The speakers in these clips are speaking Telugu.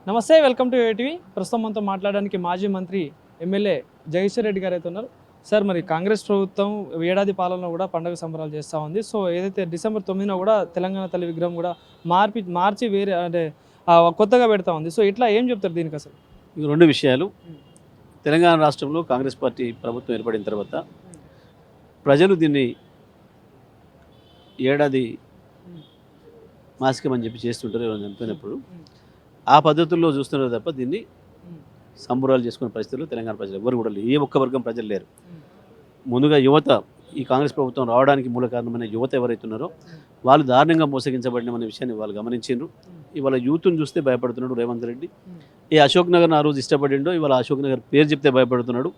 నమస్తే, వెల్కమ్ టు ఏటీవీ. ప్రస్తుతం మనతో మాట్లాడడానికి మాజీ మంత్రి ఎమ్మెల్యే జగదీశ్వర్ రెడ్డి గారు అయితే ఉన్నారు. సార్, మరి కాంగ్రెస్ ప్రభుత్వం ఏడాది పాలనలో కూడా పండుగ సంబరాలు చేస్తూ ఉంది. సో ఏదైతే డిసెంబర్ 9న కూడా తెలంగాణ తల్లి విగ్రహం కూడా మార్చి వేరే అంటే కొత్తగా పెడతా ఉంది. సో ఇట్లా ఏం చెప్తారు దీనికి అసలు? ఈ రెండు విషయాలు. తెలంగాణ రాష్ట్రంలో కాంగ్రెస్ పార్టీ ప్రభుత్వం ఏర్పడిన తర్వాత ప్రజలు దీన్ని ఏడాది మాసికం అని చెప్పి చేస్తుంటారు ఎవరైనా చనిపోయినప్పుడు. ఆ పద్ధతుల్లో చూస్తున్నారు తప్ప దీన్ని సంబరాలు చేసుకునే పరిస్థితుల్లో తెలంగాణ ప్రజలు ఎవరు కూడా లేరు. ఏ ఒక్క వర్గం ప్రజలు లేరు. ముందుగా యువత, ఈ కాంగ్రెస్ ప్రభుత్వం రావడానికి మూల కారణమైన యువత ఎవరైతున్నారో వాళ్ళు దారుణంగా మోసగించబడిన విషయాన్ని వాళ్ళు గమనించారు. ఇవాళ యూత్ను చూస్తే భయపడుతున్నాడు రేవంత్ రెడ్డి. ఏ అశోక్ నగర్ ఆ రోజు ఇష్టపడిండో ఇవాళ అశోక్ నగర్ పేరు చెప్తే భయపడుతున్నాడు.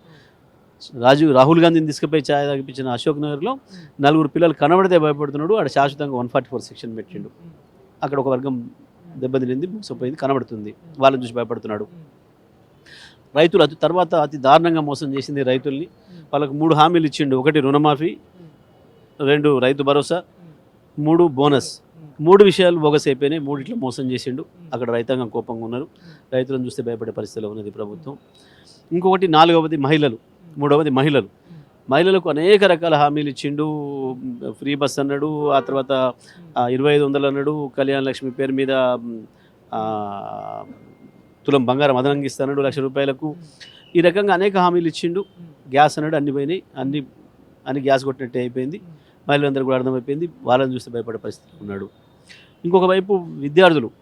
రాహుల్ గాంధీని తీసుకుపోయి ఛాయ్ తాగిపించిన అశోక్ నగర్లో 4 పిల్లలు కనబడితే భయపడుతున్నాడు. ఆడ శాశ్వతంగా 144 సెక్షన్ పెట్టిండు. అక్కడ ఒక వర్గం దెబ్బతినింది, మోసపోయింది, కనబడుతుంది. వాళ్ళని చూసి భయపడుతున్నాడు. రైతులు తర్వాత అతి దారుణంగా మోసం చేసింది రైతుల్ని. వాళ్ళకు 3 హామీలు ఇచ్చిండు. 1 రుణమాఫీ, 2 రైతు భరోసా, 3 బోనస్. 3 విషయాలు బోగస్ అయిపోయినాయి. 3 మోసం చేసిండు. అక్కడ రైతాంగం కోపంగా ఉన్నారు. రైతులను చూస్తే భయపడే పరిస్థితిలో ఉన్నది ప్రభుత్వం. ఇంకొకటి 4వది మహిళలు, 3వది మహిళలు. మహిళలకు అనేక రకాల హామీలు ఇచ్చిండు. ఫ్రీ బస్ అన్నాడు, ఆ తర్వాత 2500 అన్నాడు, కళ్యాణ లక్ష్మి పేరు మీద తులం బంగారం అదనంగా ఇస్తాడు 1,00,000 రూపాయలకు. ఈ రకంగా అనేక హామీలు ఇచ్చిండు. గ్యాస్ అన్నాడు, అన్ని పోయినాయి. అన్ని గ్యాస్ కొట్టినట్టే అయిపోయింది. మహిళలందరూ కూడా అర్థమైపోయింది. వాళ్ళని చూస్తే భయపడే పరిస్థితి ఉన్నాడు. ఇంకొక వైపు విద్యార్థులకు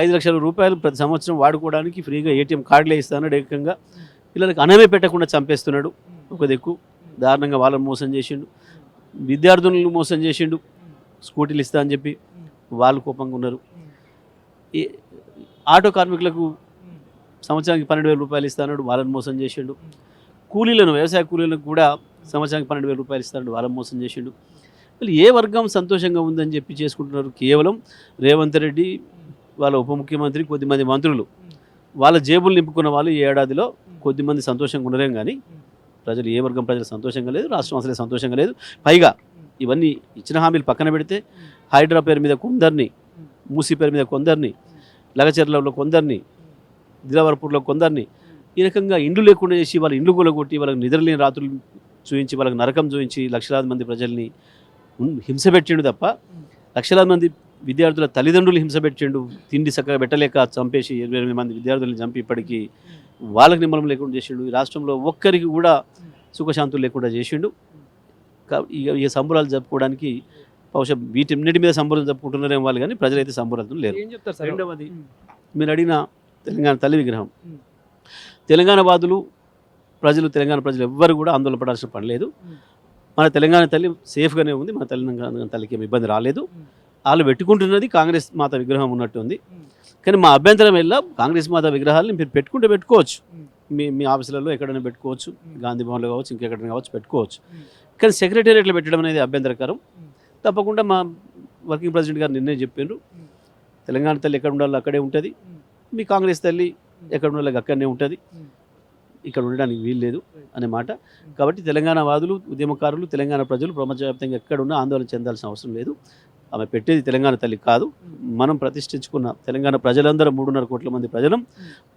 5 లక్షల రూపాయలు ప్రతి సంవత్సరం వాడుకోవడానికి ఫ్రీగా ఏటీఎం కార్డులే ఇస్తాడు. ఏకంగా పిల్లలకు అనమే పెట్టకుండా చంపేస్తున్నాడు. ఒక దిక్కు దారుణంగా వాళ్ళని మోసం చేసిండు. విద్యార్థులను మోసం చేసిండు. స్కూటీలు ఇస్తా అని చెప్పి వాళ్ళు కోపంగా ఉన్నారు. ఈ ఆటో కార్మికులకు సంవత్సరానికి 12,000 రూపాయలు ఇస్తాడు. వాళ్ళని మోసం చేసిండు. కూలీలను, వ్యవసాయ కూలీలకు కూడా సంవత్సరానికి 12,000 రూపాయలు ఇస్తాడు. వాళ్ళని మోసం చేసిండు. మళ్ళీ ఏ వర్గం సంతోషంగా ఉందని చెప్పి చేసుకుంటున్నారు? కేవలం రేవంత్ రెడ్డి, వాళ్ళ ఉప ముఖ్యమంత్రి, కొద్దిమంది మంత్రులు, వాళ్ళ జేబులు నింపుకున్న వాళ్ళు ఈ ఏడాదిలో కొద్దిమంది సంతోషంగా ఉండలేం. కానీ ప్రజలు, ఏ వర్గం ప్రజలు సంతోషంగా లేదు. రాష్ట్రం అసలే సంతోషంగా లేదు. పైగా ఇవన్నీ ఇచ్చిన హామీలు పక్కన పెడితే హైడ్రా పేరు మీద కొందరిని, మూసీ పేరు మీద కొందరిని, లగచర్లలో కొందరిని, దిలావర్పూర్లో కొందరిని, ఈ రకంగా ఇండ్లు లేకుండా చేసి వాళ్ళ ఇండ్లు కూలగొట్టి వాళ్ళకి నిద్రలేని రాత్రులు చూపించి వాళ్ళకి నరకం చూపించి లక్షలాది మంది ప్రజల్ని హింస పెట్టిండు తప్ప లక్షలాది మంది విద్యార్థుల తల్లిదండ్రులు హింస పెట్టిండు. తిండి చక్కగా పెట్టలేక చంపేసి 28 మంది విద్యార్థులను చంపి ఇప్పటికీ వాళ్ళకి నిమ్మలం లేకుండా చేసిండు. ఈ రాష్ట్రంలో ఒక్కరికి కూడా సుఖశాంతులు లేకుండా చేసిండు. ఈ సంబరాలు జరుపుకోవడానికి బహుశా వీటిన్నిటి మీద సంబరాలు జరుపుకుంటున్నారేమో వాళ్ళు, కానీ ప్రజలైతే సంబరాలు లేరు. రెండవది, మీరు అడిగిన తెలంగాణ తల్లి విగ్రహం. తెలంగాణ తెలంగాణ ప్రజలు ఎవ్వరు కూడా ఆందోళన పడాల్సిన పని లేదు. మన తెలంగాణ తల్లి సేఫ్గానే ఉంది. మన తెలంగాణ తల్లికి ఏమి ఇబ్బంది రాలేదు. వాళ్ళు పెట్టుకుంటున్నది కాంగ్రెస్ మాత విగ్రహం ఉన్నట్టు ఉంది. కానీ మా అభ్యంతరం వెళ్ళా కాంగ్రెస్ మాత విగ్రహాలని మీరు పెట్టుకోవచ్చు. మీ ఆఫీసులలో ఎక్కడైనా పెట్టుకోవచ్చు, గాంధీ భవన్లో కావచ్చు, ఇంకెక్కడైనా కావచ్చు, పెట్టుకోవచ్చు. కానీ సెక్రటేరియట్లో పెట్టడం అనేది అభ్యంతరకరం. తప్పకుండా మా వర్కింగ్ ప్రెసిడెంట్ గారు నిర్ణయం చెప్పారు. తెలంగాణ తల్లి ఎక్కడ ఉండాలో అక్కడే ఉంటుంది. మీ కాంగ్రెస్ తల్లి ఎక్కడ ఉండాలో అక్కడనే ఉంటుంది. ఇక్కడ ఉండడానికి వీలు లేదు అనే మాట. కాబట్టి తెలంగాణ వాదులు, ఉద్యమకారులు, తెలంగాణ ప్రజలు ప్రపంచవ్యాప్తంగా ఎక్కడున్నా ఆందోళన చెందాల్సిన అవసరం లేదు. ఆమె పెట్టేది తెలంగాణ తల్లి కాదు. మనం ప్రతిష్ఠించుకున్న తెలంగాణ ప్రజలందరూ 3.5 కోట్ల మంది ప్రజలం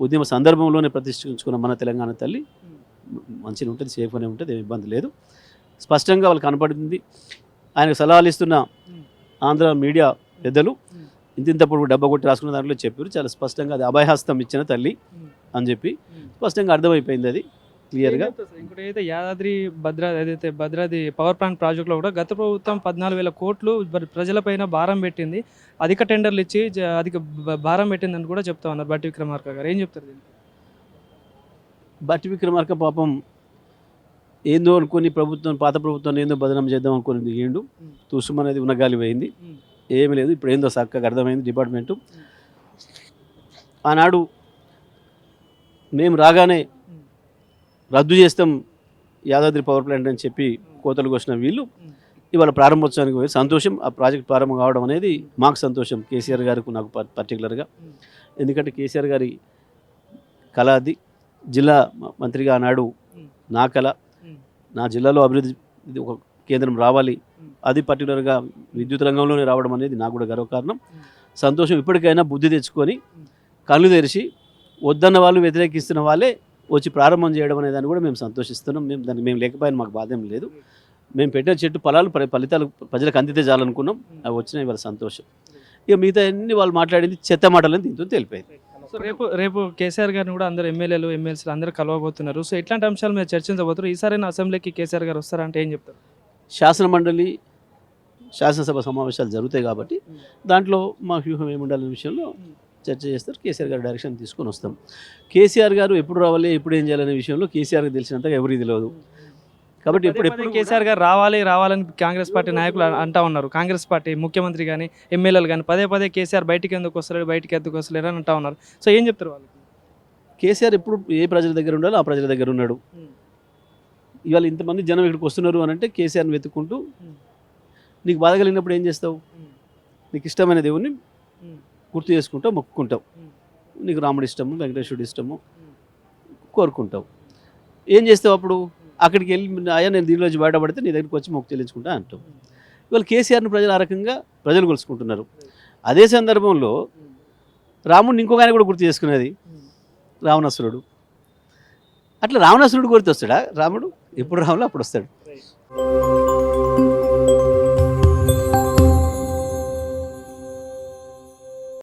ఉద్యమ సందర్భంలోనే ప్రతిష్ఠించుకున్న మన తెలంగాణ తల్లి మంచిగా ఉంటుంది, సేఫ్గానే ఉంటుంది, ఏమి ఇబ్బంది లేదు. స్పష్టంగా వాళ్ళు కనపడింది. ఆయనకు సలహాలు ఇస్తున్న ఆంధ్ర మీడియా పెద్దలు ఇంతప్పుడు డబ్బా కొట్టి రాసుకున్న దాంట్లో చెప్పారు చాలా స్పష్టంగా, అది అభయహస్తం ఇచ్చిన తల్లి అని చెప్పి స్పష్టంగా అర్థమైపోయింది అది క్లియర్గా. ఇంకోటి అయితే యాదాద్రి భద్రాద్రి పవర్ ప్లాంట్ ప్రాజెక్టులో కూడా గత ప్రభుత్వం 14,000 కోట్లు ప్రజలపైన భారం పెట్టింది, అధిక టెండర్లు ఇచ్చి అధిక భారం పెట్టిందని కూడా చెప్తా ఉన్నారు బట్టి విక్రమార్క గారు. ఏం చెప్తారు దీనికి? బట్టి విక్రమార్క పాపం ఏందో అనుకుని పాత ప్రభుత్వాన్ని ఏందో బదనాం చేద్దాం అనుకుని దిగిండు. తుసుము అనేది ఉన్నగాలి పోయింది, ఏమీ లేదు. ఇప్పుడు ఏందో చక్కగా అర్థమైంది డిపార్ట్మెంటు. ఆనాడు మేము రాగానే రద్దు చేస్తాం యాదాద్రి పవర్ ప్లాంట్ అని చెప్పి కోతలు కోసిన వీళ్ళు ఇవాళ ప్రారంభోత్సవానికి పోయి సంతోషం. ఆ ప్రాజెక్ట్ ప్రారంభం కావడం అనేది మాకు సంతోషం, కేసీఆర్ గారికి, నాకు పర్టికులర్గా. ఎందుకంటే కేసీఆర్ గారి కళ అది. జిల్లా మంత్రిగా ఆనాడు నా కళ, నా జిల్లాలో అభివృద్ధి ఒక కేంద్రం రావాలి, అది పర్టికులర్గా విద్యుత్ రంగంలోనే రావడం అనేది నాకు కూడా గర్వకారణం. సంతోషం. ఇప్పటికైనా బుద్ధి తెచ్చుకొని కళ్ళు తెరిచి వద్దన్న వాళ్ళు వ్యతిరేకిస్తున్న వాళ్ళే వచ్చి ప్రారంభం చేయడం అనే దాన్ని కూడా మేము సంతోషిస్తున్నాం. మేము లేకపోయినా మాకు బాధ ఏం లేదు. మేము పెట్టిన చెట్టు ఫలితాలు ప్రజలకు అందితే చాలనుకున్నాం. అవి వచ్చినాయి వాళ్ళ సంతోషం. ఇక మిగతా అన్ని వాళ్ళు మాట్లాడింది చెత్త మాటలని దీంతో తెలిపోయింది. సో రేపు కేసీఆర్ గారిని కూడా అందరు ఎమ్మెల్యేలు ఎమ్మెల్సీలు అందరూ కలవబోతున్నారు. సో ఇట్లాంటి అంశాలు మీరు చర్చించబోతున్నారు. ఈసారైనా అసెంబ్లీకి కేసీఆర్ గారు వస్తారంటే ఏం చెప్తారు? శాసనమండలి శాసనసభ సమావేశాలు జరుగుతాయి కాబట్టి దాంట్లో మా వ్యూహం ఏముండాలనే విషయంలో చర్చ చేస్తారు. కేసీఆర్ గారు డైరెక్షన్ తీసుకొని వస్తాం. కేసీఆర్ గారు ఎప్పుడు రావాలి, ఎప్పుడు ఏం చేయాలనే విషయంలో కేసీఆర్కి తెలిసినంతగా ఎవరికి తెలియదు. కాబట్టి ఎప్పుడు కేసీఆర్ గారు రావాలని కాంగ్రెస్ పార్టీ నాయకులు అంటా ఉన్నారు. కాంగ్రెస్ పార్టీ ముఖ్యమంత్రి కానీ ఎమ్మెల్యేలు కానీ పదే కేసీఆర్ బయటికి ఎందుకు వస్తలేరు అని అంటా ఉన్నారు. సో ఏం చెప్తారు వాళ్ళు? కేసీఆర్ ఎప్పుడు ఏ ప్రజల దగ్గర ఉండాలో ఆ ప్రజల దగ్గర ఉన్నాడు. ఇవాళ ఇంతమంది జనం ఇక్కడికి వస్తున్నారు అని అంటే కేసీఆర్ని వెతుక్కుంటూ నీకు బాధ కలిగినప్పుడు ఏం చేస్తావు? నీకు ఇష్టమైన దేవుణ్ణి గుర్తు చేసుకుంటావు, మొక్కుకుంటావు. నీకు రాముడు ఇష్టము, వెంకటేశ్వరుడు ఇష్టము కోరుకుంటావు. ఏం చేస్తావు అప్పుడు? అక్కడికి వెళ్ళి అయ్యా నేను దీనిలోంచి బయటపడితే నీ దగ్గరికి వచ్చి మొక్కు చెల్లించుకుంటా అంటావు. ఇవాళ కేసీఆర్ని ప్రజలు ఆ రకంగా ప్రజలు కొలుసుకుంటున్నారు. అదే సందర్భంలో రాముడిని ఇంకొక ఆయన కూడా గుర్తు చేసుకునేది రావణాసురుడు. అట్లా రావణాసురుడు గుర్తు వస్తాడా రాముడు? ఎప్పుడు రాముడు అప్పుడు వస్తాడు.